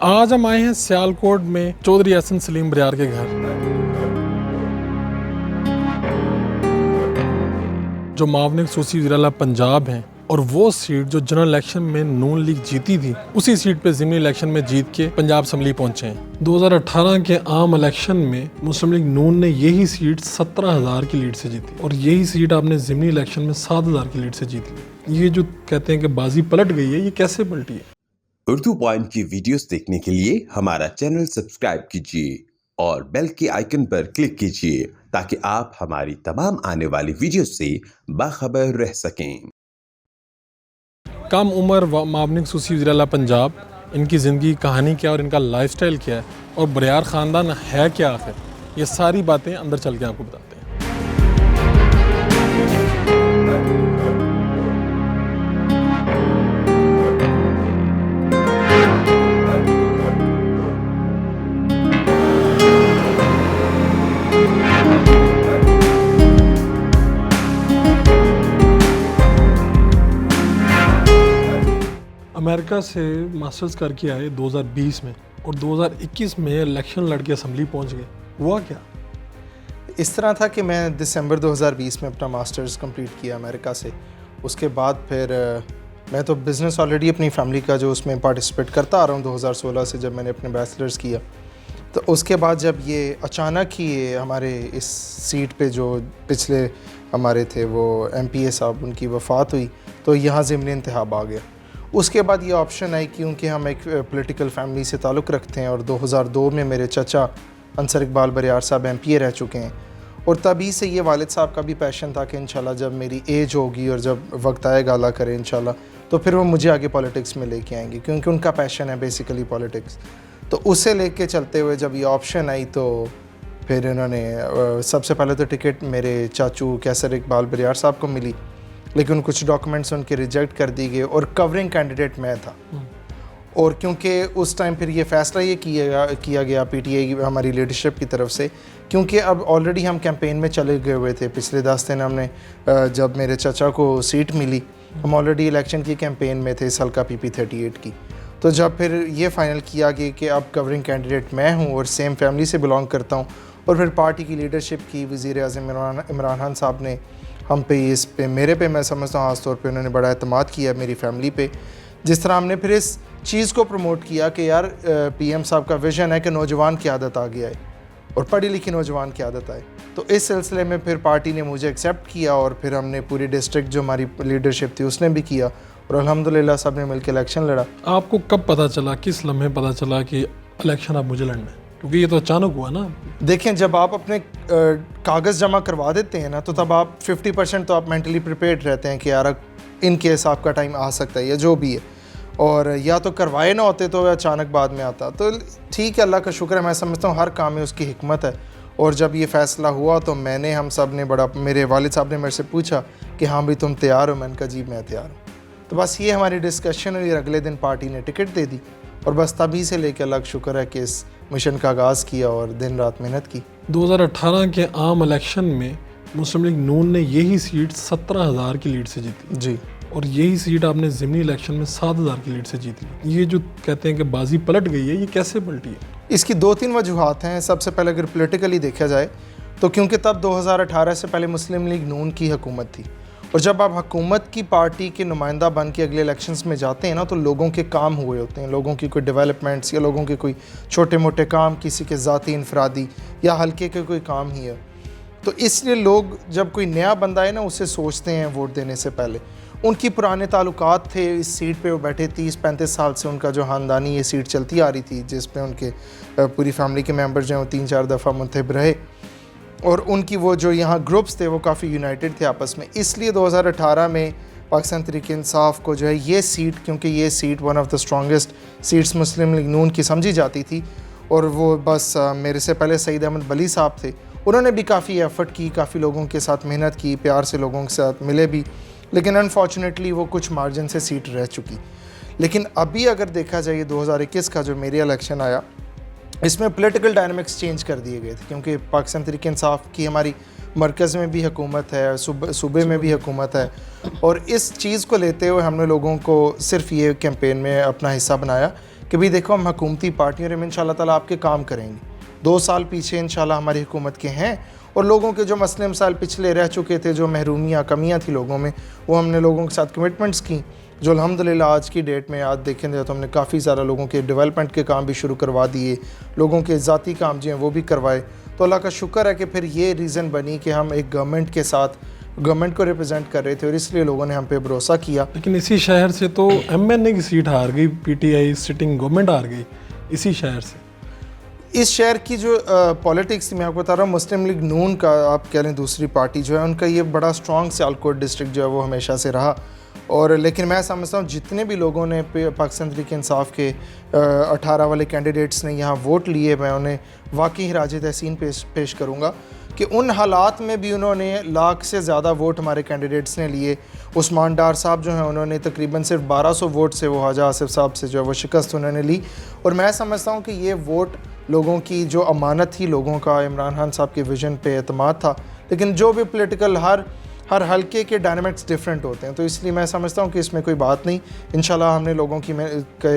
आज हम आए हैं सियालकोट में चौधरी हसन सलीम बरियार के घर, जो मावनिक सूसी वज़ीर-ए-आला पंजाब हैं, और वो सीट जो जनरल इलेक्शन में नून लीग जीती थी, उसी सीट पे ज़िमनी इलेक्शन में जीत के पंजाब असम्बली पहुंचे हैं। 2018 के आम इलेक्शन में मुस्लिम लीग नून ने यही सीट 17,000 की लीड से जीती, और यही सीट आपने ज़िमनी इलेक्शन में 7,000 की लीड से जीत ली। ये जो कहते हैं कि बाजी पलट गई है, ये कैसे पलटी है? उर्दू पॉइंट की वीडियोस देखने के लिए हमारा चैनल सब्सक्राइब कीजिए और बेल के आइकन पर क्लिक कीजिए ताकि आप हमारी तमाम आने वाली वीडियोस से बाखबर रह सकें। कम उम्र मावनिक सूसी वज़ीर-ए-आला पंजाब, इनकी ज़िंदगी कहानी क्या और इनका लाइफस्टाइल क्या है, और बरियार ख़ानदान है क्या आखिर, ये सारी बातें अंदर चल के आपको बताते हैं। अमेरिका से मास्टर्स करके आए 2020 में, और 2021 में इलेक्शन लड़के असम्बली पहुंच गए। हुआ क्या? इस तरह था कि मैं दिसंबर 2020 में अपना मास्टर्स कंप्लीट किया अमेरिका से। उसके बाद फिर मैं तो बिज़नेस ऑलरेडी अपनी फैमिली का जो उसमें पार्टिसिपेट करता आ रहा हूँ 2016 से, जब मैंने अपने बैचलर्स किया। तो उसके बाद जब ये अचानक ही ये हमारे इस सीट पे जो पिछले हमारे थे वो MPA साहब, उनकी वफ़ात हुई, तो यहाँ ज़िमनी इंतखाब आ गया। उसके बाद ये ऑप्शन आई क्योंकि हम एक पॉलिटिकल फैमिली से ताल्लुक़ रखते हैं, और 2002 में मेरे चचा अंसर इकबाल बरियार साहब MPA रह चुके हैं, और तभी से ये वालिद साहब का भी पैशन था कि इंशाल्लाह जब मेरी एज होगी और जब वक्त आएगा अल्लाह करे इंशाल्लाह, तो फिर वो मुझे आगे पॉलिटिक्स में लेके आएंगे, क्योंकि उनका पैशन है बेसिकली पॉलिटिक्स। तो उसे लेके चलते हुए जब ये ऑप्शन आई, तो फिर इन्होंने सबसे पहले तो टिकट मेरे चाचू कैसर इकबाल बरियार साहब को मिली, लेकिन कुछ डॉक्यूमेंट्स उनके रिजेक्ट कर दिए गए, और कवरिंग कैंडिडेट मैं था। और क्योंकि उस टाइम फिर ये फ़ैसला ये किया गया PTI की हमारी लीडरशिप की तरफ से, क्योंकि अब ऑलरेडी हम कैंपेन में चले गए हुए थे। पिछले 10 दिन हमने जब मेरे चाचा को सीट मिली, हम ऑलरेडी इलेक्शन की कैंपेन में थे इस हल्का PP 38 की। तो जब फिर ये फ़ाइनल किया गया कि अब कवरिंग कैंडिडेट मैं हूँ और सेम फैमिली से बिलोंग करता हूँ, और फिर पार्टी की लीडरशिप की वज़ीर-ए-आज़म इमरान खान साहब ने हम पे इस पे मेरे पे मैं समझता हूँ ख़ास तौर पे उन्होंने बड़ा एतमाद किया मेरी फैमिली पे। जिस तरह हमने फिर इस चीज़ को प्रमोट किया कि यार PM साहब का विज़न है कि नौजवान की आदत आ गया है, और पढ़ी लिखी नौजवान की आदत आए। तो इस सिलसिले में फिर पार्टी ने मुझे एक्सेप्ट किया, और फिर हमने पूरी डिस्ट्रिक्ट जो हमारी लीडरशिप थी उसने भी किया, और अल्हम्दुलिल्लाह सब ने मिलकर इलेक्शन लड़ा। आपको कब पता चला, किस लम्हे पता चला कि इलेक्शन अब मुझे लड़ना है? क्योंकि ये तो अचानक हुआ ना। देखें, जब आप अपने कागज़ जमा करवा देते हैं ना, तो तब आप 50% तो आप मेंटली प्रिपेयर्ड रहते हैं कि यार इन केस आपका टाइम आ सकता है या जो भी है, और या तो करवाए ना होते तो अचानक बाद में आता। तो ठीक है, अल्लाह का शुक्र है, मैं समझता हूँ हर काम में उसकी हिकमत है। और जब ये फ़ैसला हुआ तो हम सब ने मेरे वालिद साहब ने मेरे से पूछा कि हाँ भाई तुम तैयार हो? मैंने कहा जी मैं तैयार हूँ। तो बस ये हमारी डिस्कशन हुई, अगले दिन पार्टी ने टिकट दे दी, और बस तभी से लेकर अल्लाह का शुक्र है कि इस मिशन का आगाज़ किया और दिन रात मेहनत की। 2018 के आम इलेक्शन में मुस्लिम लीग नून ने यही सीट 17,000 की लीड से जीती जी, और यही सीट आपने ज़िमनी इलेक्शन में 7,000 की लीड से जीत ली। ये जो कहते हैं कि बाजी पलट गई है, ये कैसे पलटी है? इसकी 2-3 वजूहात हैं। सबसे पहले अगर पॉलिटिकली देखा जाए तो क्योंकि तब 2018 से पहले मुस्लिम लीग नून की हुकूमत थी, और जब आप हुकूमत की पार्टी के नुमाइंदा बन के अगले इलेक्शंस में जाते हैं ना, तो लोगों के काम हुए होते हैं, लोगों की कोई डेवलपमेंट्स या लोगों के कोई छोटे मोटे काम, किसी के ज़ाती इनफरादी या हल्के के कोई काम ही है। तो इसलिए लोग जब कोई नया बंदा है ना, उसे सोचते हैं वोट देने से पहले। उनकी पुराने ताल्लुकात थे, इस सीट पे वो बैठे 30-35 साल से उनका जो ख़ानदानी ये सीट चलती आ रही थी, जिसमें उनके पूरी फैमिली के मेम्बर्स जो हैं वो 3-4 दफ़ा मुंतखब रहे, और उनकी वो जो यहाँ ग्रुप्स थे वो काफ़ी यूनाइटेड थे आपस में। इसलिए 2018 में पाकिस्तान तहरीक इंसाफ को जो है ये सीट, क्योंकि ये seat one of the strongest seats Muslim League Noon की समझी जाती थी, और वो बस मेरे से पहले सईद अहमद बली साहब थे, उन्होंने भी काफ़ी एफ़र्ट की, काफ़ी लोगों के साथ मेहनत की, प्यार से लोगों के साथ मिले भी, लेकिन अनफॉर्चुनेटली वो कुछ मार्जिन से सीट रह चुकी। लेकिन अभी अगर देखा जाए 2021 का जो मेरे इलेक्शन आया, इसमें पॉलिटिकल डायनामिक्स चेंज कर दिए गए थे, क्योंकि पाकिस्तान तहरीक इंसाफ की हमारी मरकज़ में भी हुकूमत है, सूबे में भी हुकूमत है, और इस चीज़ को लेते हुए हमने लोगों को सिर्फ ये कैंपेन में अपना हिस्सा बनाया कि भाई देखो हम हुकूमती पार्टी और हम इंशाल्लाह ताला आपके काम करेंगे। 2 साल पीछे इंशाल्लाह हमारी हुकूमत के हैं और लोगों के जो मसले मसाइल पिछले रह चुके थे, जो महरूमियाँ कमियाँ थी लोगों में, वो हमने लोगों के साथ कमिटमेंट्स की, जो अल्हम्दुलिल्लाह आज की डेट में आज देखेंगे तो हमने काफ़ी सारा लोगों के डेवलपमेंट के काम भी शुरू करवा दिए, लोगों के ज़ाती काम जो हैं वो भी करवाए। तो अल्लाह का शुक्र है कि फिर ये रीज़न बनी कि हम एक गवर्नमेंट के साथ गवर्नमेंट को रिप्रेजेंट कर रहे थे और इसलिए लोगों ने हम पे भरोसा किया। लेकिन इसी शहर से तो MNA की सीट हार गई, PTI सिटिंग गवर्नमेंट हार गई इसी शहर से। इस शहर की जो पॉलिटिक्स मैं आपको बता रहा हूँ, मुस्लिम लीग नून का आप कह लें दूसरी पार्टी जो है, उनका ये बड़ा स्ट्रॉन्ग सियालकोट डिस्ट्रिक्ट जो है वो हमेशा से रहा। और लेकिन मैं समझता हूँ जितने भी लोगों ने पाकिस्तान तहरीक इंसाफ के 18 वाले कैंडिडेट्स ने यहाँ वोट लिए, मैं उन्हें वाकई राज तहसीन पेश करूँगा कि उन हालात में भी उन्होंने लाख से ज़्यादा वोट हमारे कैंडिडेट्स ने लिए। उस्मान डार साहब जो हैं उन्होंने तकरीबन सिर्फ 1200 वोट से वो हाजा आसिफ साहब से जो है वो शिकस्त उन्होंने ली। और मैं समझता हूँ कि ये वोट लोगों की जो अमानत थी, लोगों का इमरान खान साहब के विजन पे एतमाद था। लेकिन जो भी पॉलिटिकल हर हल्के के डायनामिक्स डिफरेंट होते हैं, तो इसलिए मैं समझता हूँ कि इसमें कोई बात नहीं। इंशाल्लाह हमने लोगों की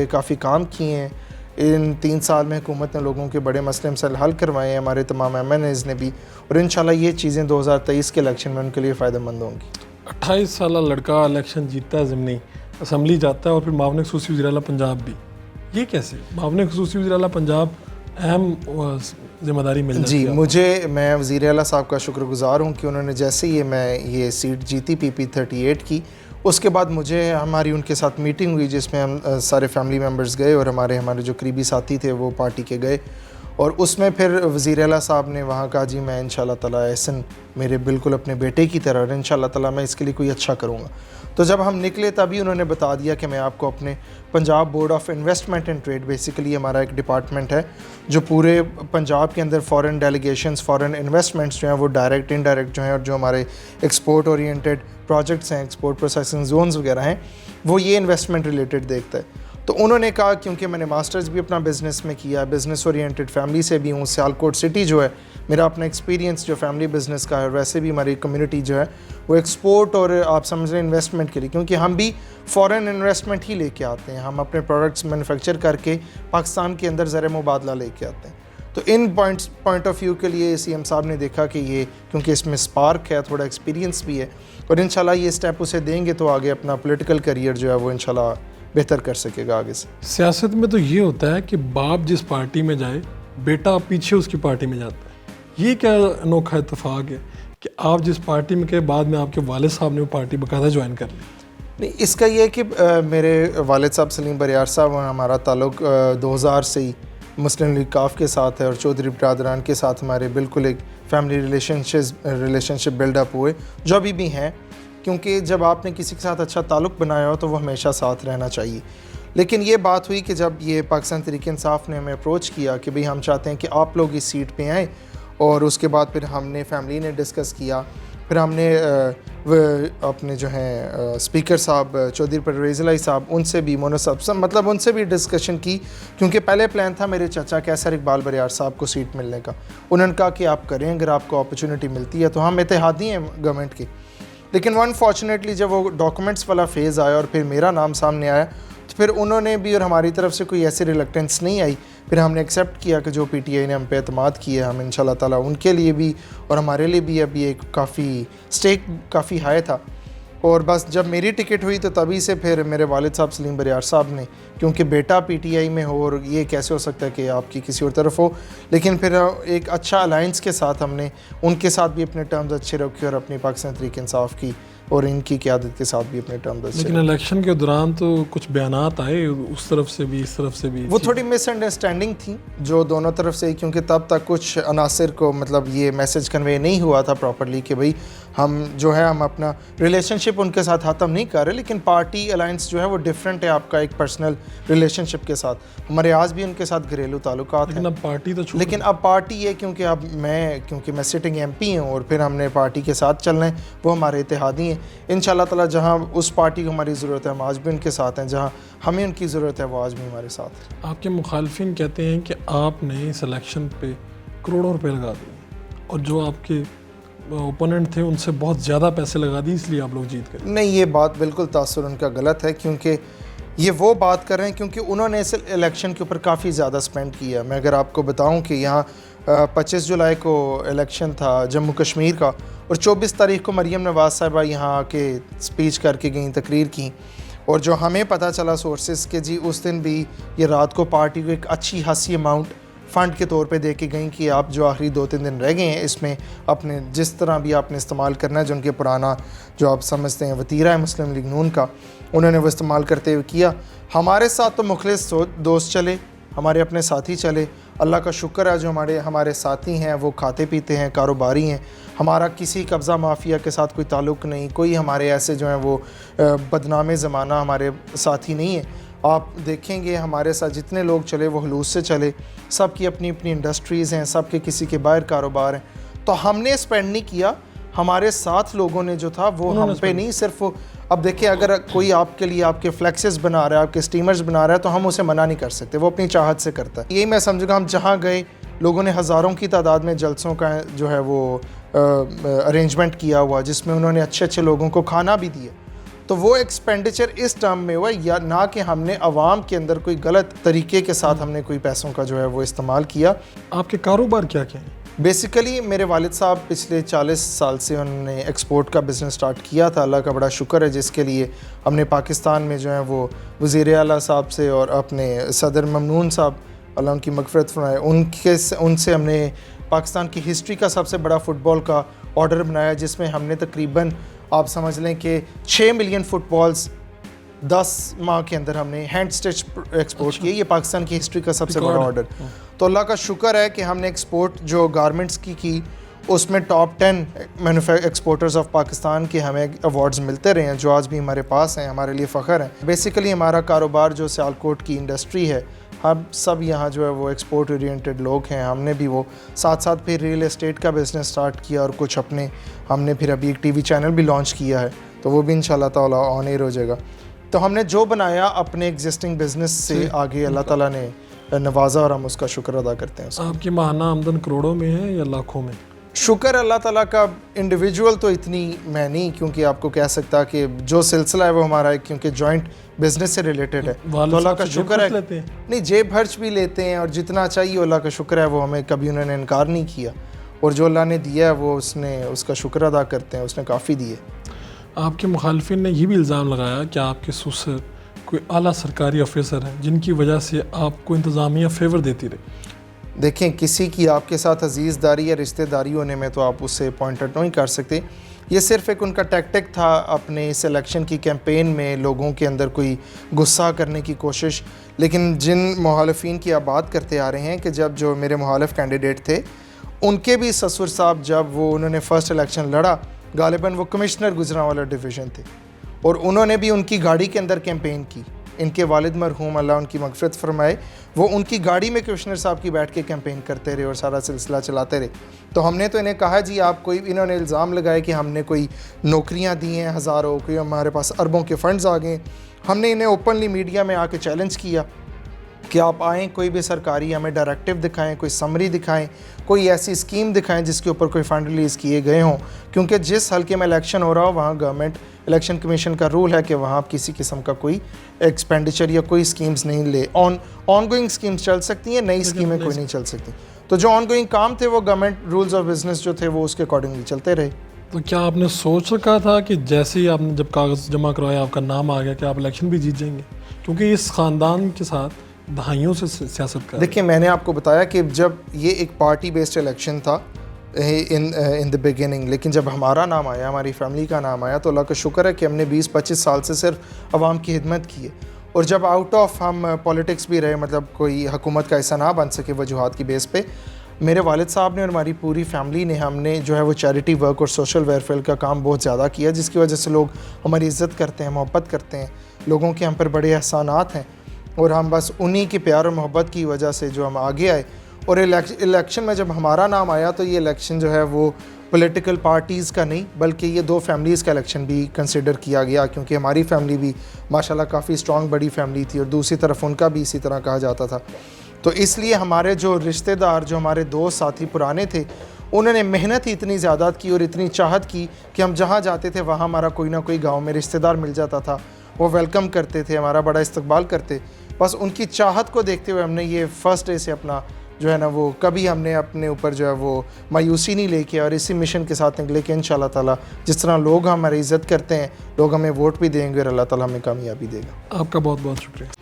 काफ़ी काम किए हैं इन 3 साल में, हुकूमत ने लोगों के बड़े मसले मसाइल हल करवाए हैं, हमारे तमाम MNAs ने भी, और इंशाल्लाह ये चीज़ें 2023 के इलेक्शन में उनके लिए फ़ायदेमंद होंगी। 28 साल लड़का इलेक्शन जीतता है, ज़िमनी असम्बली जाता है और फिर मामले खसूसी वज़ीर आला पंजाब भी, ये कैसे? मामले खसूसी वज़ीर आला पंजाब अहम जिम्मेदारी मिल जाती जी, मैं वज़ीर आला साहब का शुक्रगुज़ार हूँ कि उन्होंने जैसे ही मैं ये सीट जीती PP 38 की, उसके बाद हमारी उनके साथ मीटिंग हुई जिसमें हम सारे फैमिली मेम्बर्स गए और हमारे जो करीबी साथी थे वो पार्टी के गए। और उसमें फिर वज़ीर आला साहब ने वहाँ कहा जी मैं इंशाल्लाह ताला एहसन मेरे बिल्कुल अपने बेटे की तरह, और इंशाल्लाह ताला मैं इसके लिए कोई अच्छा करूँगा। तो जब हम निकले तभी उन्होंने बता दिया कि मैं आपको अपने Punjab board of investment and trade, basically हमारा एक डिपार्टमेंट है जो पूरे पंजाब के अंदर फॉरेन डेलीगेशंस, फॉरेन इन्वेस्टमेंट्स जो हैं वो डायरेक्ट इनडायरेक्ट जो हैं, और जो हमारे एक्सपोर्ट ओरिएंटेड प्रोजेक्ट्स हैं, एक्सपोर्ट प्रोसेसिंग जोन्स वगैरह हैं, वो ये इन्वेस्टमेंट रिलेटेड देखता है। तो उन्होंने कहा क्योंकि मैंने मास्टर्स भी अपना बिज़नेस में किया, बिज़नेस ओरिएंटेड फैमिली से भी हूँ, सियालकोट सिटी जो है मेरा अपना एक्सपीरियंस जो फैमिली बिज़नेस का है, और वैसे भी हमारी कम्युनिटी जो है वो एक्सपोर्ट और आप समझ रहे हैं इन्वेस्टमेंट के लिए, क्योंकि हम भी फ़ॉरेन इन्वेस्टमेंट ही लेके आते हैं, हम अपने प्रोडक्ट्स मैन्युफैक्चर करके पाकिस्तान के अंदर ज़र मुबादला लेके आते हैं। तो इन पॉइंट ऑफ व्यू के लिए CM साहब ने देखा कि ये क्योंकि इसमें स्पार्क है, थोड़ा एक्सपीरियंस भी है, और इंशाल्लाह ये स्टेप उसे देंगे तो आगे अपना पॉलिटिकल करियर जो है वो इंशाल्लाह बेहतर कर सकेगा आगे से। सियासत में तो ये होता है कि बाप जिस पार्टी में जाए बेटा पीछे उसकी पार्टी में जाता है। ये क्या अनोखा इत्तेफाक है कि आप जिस पार्टी में के बाद में आपके वालिद साहब ने वो पार्टी बाकायदा ज्वाइन कर ली? नहीं, इसका ये है कि मेरे वालिद साहब सलीम बरियार साहब और हमारा ताल्लुक़ 2000 से ही मुस्लिम लीग काफ के साथ है, और चौधरी बरादरान के साथ हमारे बिल्कुल एक फैमिली रिलेशनशिप बिल्डअप हुए जो अभी भी हैं, क्योंकि जब आपने किसी के साथ अच्छा ताल्लुक़ बनाया हो तो वो हमेशा साथ रहना चाहिए। लेकिन ये बात हुई कि जब ये पाकिस्तान तहरीक इंसाफ ने हमें अप्रोच किया कि भाई हम चाहते हैं कि आप लोग इस सीट पे आएँ, और उसके बाद फिर हमने फैमिली ने डिस्कस किया, फिर हमने अपने जो हैं स्पीकर साहब चौधरी परवेज़ इलाही साहब, उनसे भी मतलब उनसे भी डिस्कशन की, क्योंकि पहले प्लान था मेरे चाचा कैसर इकबाल बरियार साहब को सीट मिलने का। उन्होंने कहा कि आप करें, अगर आपको अपॉर्चुनिटी मिलती है तो हम इत्तेहादी हैं गवर्नमेंट के। लेकिन अनफॉर्चुनेटली जब वो डॉक्यूमेंट्स वाला फेज़ आया और फिर मेरा नाम सामने आया, तो फिर उन्होंने भी और हमारी तरफ से कोई ऐसी रिलक्टेंस नहीं आई। फिर हमने एक्सेप्ट किया कि जो PTI ने हम पे एतमाद किए, हम इंशाल्लाह ताला उनके लिए भी और हमारे लिए भी अभी एक स्टेक काफ़ी हाई था। और बस जब मेरी टिकट हुई तो तभी से फिर मेरे वालिद साहब सलीम बरियार साहब ने, क्योंकि बेटा PTI में हो और ये कैसे हो सकता है कि आपकी किसी और तरफ हो, लेकिन फिर एक अच्छा अलाइंस के साथ हमने उनके साथ भी अपने टर्म्स अच्छे रखे और अपनी पाकिस्तान तहरीक इंसाफ की और इनकी क़यादत के साथ भी अपने टर्म्स अच्छे। लेकिन इलेक्शन के दौरान तो कुछ बयानात आए उस तरफ से भी इस तरफ से भी, वो थोड़ी मिसअंडरस्टैंडिंग थी जो दोनों तरफ से, क्योंकि तब तक कुछ अनासर को मतलब ये मैसेज कन्वे नहीं हुआ था प्रॉपर्ली कि भाई हम जो है हम अपना रिलेशनशिप उनके साथ ख़त्म नहीं कर रहे, लेकिन पार्टी अलाइंस जो है वो डिफरेंट है आपका एक पर्सनल रिलेशनशिप के साथ। हमारे आज भी उनके साथ घरेलू ताल्लुकात हैं, अब पार्टी तो लेकिन अब पार्टी ये क्योंकि मैं सिटिंग MP हूँ और फिर हमने पार्टी के साथ चलना है, वो हमारे इत्तेहादी हैं। इंशाल्लाह ताला जहाँ उस पार्टी को हमारी ज़रूरत है हम आज भी उनके साथ हैं, जहाँ हमें उनकी ज़रूरत है वो आज भी हमारे साथ है। आपके मुखालफिन कहते हैं कि आपने इस इलेक्शन पे करोड़ों रुपए लगा दिए और जो आपके ओपोनेंट थे उनसे बहुत ज़्यादा पैसे लगा दिए, इसलिए आप लोग जीत गए। नहीं, ये बात बिल्कुल तासुर उनका गलत है, क्योंकि ये वो बात कर रहे हैं क्योंकि उन्होंने इस इलेक्शन के ऊपर काफ़ी ज़्यादा स्पेंड किया। मैं अगर आपको बताऊं कि यहाँ 25 जुलाई को इलेक्शन था जम्मू कश्मीर का, और 24 तारीख को मरीम नवाज़ साहिबा यहाँ आके स्पीच करके गई, तकरीर की, और जो हमें पता चला सोर्सेज के जी उस दिन भी ये रात को पार्टी को एक अच्छी खासी अमाउंट फ़ंड के तौर पे दे के गई कि आप जो आखिरी 2-3 दिन रह गए हैं इसमें अपने जिस तरह भी आपने इस्तेमाल करना है, जो उनके पुराना जो आप समझते हैं वतीरा है मुस्लिम लीग नून का, उन्होंने वो इस्तेमाल करते हुए किया। हमारे साथ तो मुखलिस दोस्त चले, हमारे अपने साथी चले, अल्लाह का शुक्र है जो हमारे साथी हैं वो खाते पीते हैं, कारोबारी हैं, हमारा किसी कब्ज़ा माफिया के साथ कोई ताल्लुक़ नहीं, कोई हमारे ऐसे जो हैं वो बदनाम ज़माना हमारे साथी नहीं है। आप देखेंगे हमारे साथ जितने लोग चले वो हुलूस से चले, सब की अपनी अपनी इंडस्ट्रीज़ हैं, सब के किसी के बाहर कारोबार हैं। तो हमने स्पेंड नहीं किया, हमारे साथ लोगों ने जो था वो हम पे नहीं, सिर्फ अब देखिए अगर कोई आपके लिए आपके फ्लैक्सेस बना रहा है, आपके स्टीमर्स बना रहा है, तो हम उसे मना नहीं कर सकते, वो अपनी चाहत से करता है। यही मैं समझूंगा, हम जहाँ गए लोगों ने हज़ारों की तादाद में जलसों का जो है वो अरेंजमेंट किया हुआ, जिसमें उन्होंने अच्छे अच्छे लोगों को खाना भी दिया। तो वो एक्सपेंडिचर इस टर्म में हुआ, या ना कि हमने आवाम के अंदर कोई गलत तरीके के साथ हमने कोई पैसों का जो है वो इस्तेमाल किया। आपके कारोबार क्या क्या है? बेसिकली मेरे वालिद साहब पिछले 40 साल से उन्होंने एक्सपोर्ट का बिज़नेस स्टार्ट किया था, अल्लाह का बड़ा शुक्र है जिसके लिए हमने पाकिस्तान में जो है वो वज़ीर आला साहब से और अपने सदर ममनून साहब, अल्लाह उनकी मग़फ़िरत फरमाए, उनसे हमने पाकिस्तान की हिस्ट्री का सबसे बड़ा फ़ुटबॉल का ऑर्डर बनाया, जिसमें हमने तकरीबन आप समझ लें कि 6 मिलियन फुटबॉल्स 10 माह के अंदर हमने हैंड स्टिच एक्सपोर्ट किए। ये पाकिस्तान की हिस्ट्री का सबसे बड़ा ऑर्डर। तो अल्लाह का शुक्र है कि हमने एक्सपोर्ट जो गारमेंट्स की उसमें टॉप 10 एक्सपोर्टर्स ऑफ पाकिस्तान के हमें अवार्ड्स मिलते रहे हैं, जो आज भी हमारे पास हैं, हमारे लिए फ़ख्र है। बेसिकली हमारा कारोबार जो सियालकोट की इंडस्ट्री है, हम सब यहाँ जो है वो एक्सपोर्ट ओरिएंटेड लोग हैं। हमने भी वो साथ साथ फिर रियल एस्टेट का बिज़नेस स्टार्ट किया, और कुछ अपने हमने फिर अभी एक टीवी चैनल भी लॉन्च किया है, तो वो भी इंशाल्लाह ताला ऑन एयर हो जाएगा। तो हमने जो बनाया अपने एग्जिस्टिंग बिज़नेस से आगे अल्लाह ताला ने नवाजा, और हम उसका शुक्र अदा करते हैं। आपकी माहाना आमदन करोड़ों में है या लाखों में? शुक्र अल्लाह ताला का, इंडिविजुअल तो इतनी मैं नहीं, क्योंकि आपको कह सकता कि जो सिलसिला है वो हमारा है, क्योंकि जॉइंट बिजनेस से रिलेटेड है, तो अल्लाह का शुक्र है। नहीं, जेब खर्च भी लेते हैं, और जितना चाहिए अल्लाह का शुक्र है, वो हमें कभी उन्होंने इनकार नहीं किया, और जो अल्लाह ने दिया है वो उसका शुक्र अदा करते हैं, उसने काफ़ी दिए। आपके मुखालफिन ने ये भी इल्ज़ाम लगाया कि आपके ससुर कोई आला सरकारी ऑफिसर हैं, जिनकी वजह से आपको इंतज़ामिया फेवर देती रही। देखें, किसी की आपके साथ अजीज़दारी या रिश्तेदारी होने में तो आप उससे पॉइंट आउट नहीं कर सकते। ये सिर्फ एक उनका टैक्टिक था अपने इस इलेक्शन की कैंपेन में, लोगों के अंदर कोई गुस्सा करने की कोशिश। लेकिन जिन मुखालफिन की आप बात करते आ रहे हैं कि जब जो मेरे मुखालिफ कैंडिडेट थे, उनके भी ससुर साहब जब वो उन्होंने फ़र्स्ट इलेक्शन लड़ा, गालिबन वो कमिश्नर गुजरांवाला डिवीज़न थे, और उन्होंने भी उनकी गाड़ी के अंदर कैंपेन की। इनके वालिद मरहूम अल्लाह उनकी मग़फ़िरत फरमाए, वो उनकी गाड़ी में कमिश्नर साहब की बैठ के कैंपेन करते रहे और सारा सिलसिला चलाते रहे। तो हमने तो इन्हें कहा जी आप कोई, इन्होंने इल्ज़ाम लगाए कि हमने कोई नौकरियां दी हैं हज़ारों, कोई हमारे पास अरबों के फ़ंड्स आ गए। हमने इन्हें ओपनली मीडिया में आके चैलेंज किया कि आप आएँ, कोई भी सरकारी हमें डायरेक्टिव दिखाएं, कोई समरी दिखाएं, कोई ऐसी स्कीम दिखाएं जिसके ऊपर कोई फ़ंड रिलीज़ किए गए हों, क्योंकि जिस हल्के में इलेक्शन हो रहा हो वहाँ गवर्नमेंट इलेक्शन कमीशन का रूल है कि वहाँ आप किसी किस्म का कोई एक्सपेंडिचर या कोई स्कीम्स नहीं ले। ऑनगोइंग स्कीम्स चल सकती हैं, नई स्कीमें कोई नहीं चल सकती। तो जो ऑनगोइंग काम थे वो गवर्नमेंट रूल्स ऑफ बिजनेस जो थे वो उसके अकॉर्डिंगली चलते रहे। तो क्या आपने सोच रखा था कि जैसे ही आपने जब कागज़ जमा करवाया, आपका नाम आ गया कि आप इलेक्शन भी जीत जाएंगे? क्योंकि इस ख़ानदान के साथ दहाइयों से सियासत कर। देखिए, मैंने आपको बताया कि जब ये एक पार्टी बेस्ड इलेक्शन था इन द बिगिनिंग, लेकिन जब हमारा नाम आया, हमारी फैमिली का नाम आया, तो अल्लाह का शुक्र है कि हमने 20-25 साल से सिर्फ आवाम की खिदमत की है। और जब आउट ऑफ हम पॉलिटिक्स भी रहे, मतलब कोई हुकूमत का हिस्सा ना बन सके वजूहात की बेस पे, मेरे वालिद साहब ने और हमारी पूरी फैमिली ने, हमने जो है वो चैरिटी वर्क और सोशल वेलफेयर का काम बहुत ज़्यादा किया, जिसकी वजह से लोग हमारी इज़्ज़त करते हैं, मोहब्बत करते हैं, लोगों के हम पर बड़े एहसानात हैं, और हम बस उन्हीं के प्यार और मोहब्बत की वजह से जो हम आगे आए। और इलेक्शन में जब हमारा नाम आया तो ये इलेक्शन जो है वो पॉलिटिकल पार्टीज़ का नहीं, बल्कि ये 2 फैमिलीज़ का इलेक्शन भी कंसिडर किया गया, क्योंकि हमारी फैमिली भी माशाल्लाह काफ़ी स्ट्रॉन्ग बड़ी फैमिली थी, और दूसरी तरफ उनका भी इसी तरह कहा जाता था। तो इसलिए हमारे जो रिश्तेदार, जो हमारे दोस्त साथी पुराने थे, उन्होंने मेहनत ही इतनी ज़्यादा की और इतनी चाहत की कि हम जहाँ जाते थे वहाँ हमारा कोई ना कोई गाँव में रिश्तेदार मिल जाता था, वो वेलकम करते थे, हमारा बड़ा इस्तकबाल करते। बस उनकी चाहत को देखते हुए हमने ये फर्स्ट डे से अपना जो है ना वो कभी हमने अपने ऊपर जो है वो मायूसी नहीं लेके और इसी मिशन के साथ निकले कि इंशाल्लाह ताला जिस तरह लोग हमारी इज़्ज़त करते हैं, लोग हमें वोट भी देंगे और अल्लाह ताला हमें कामयाबी देगा। आपका बहुत बहुत शुक्रिया।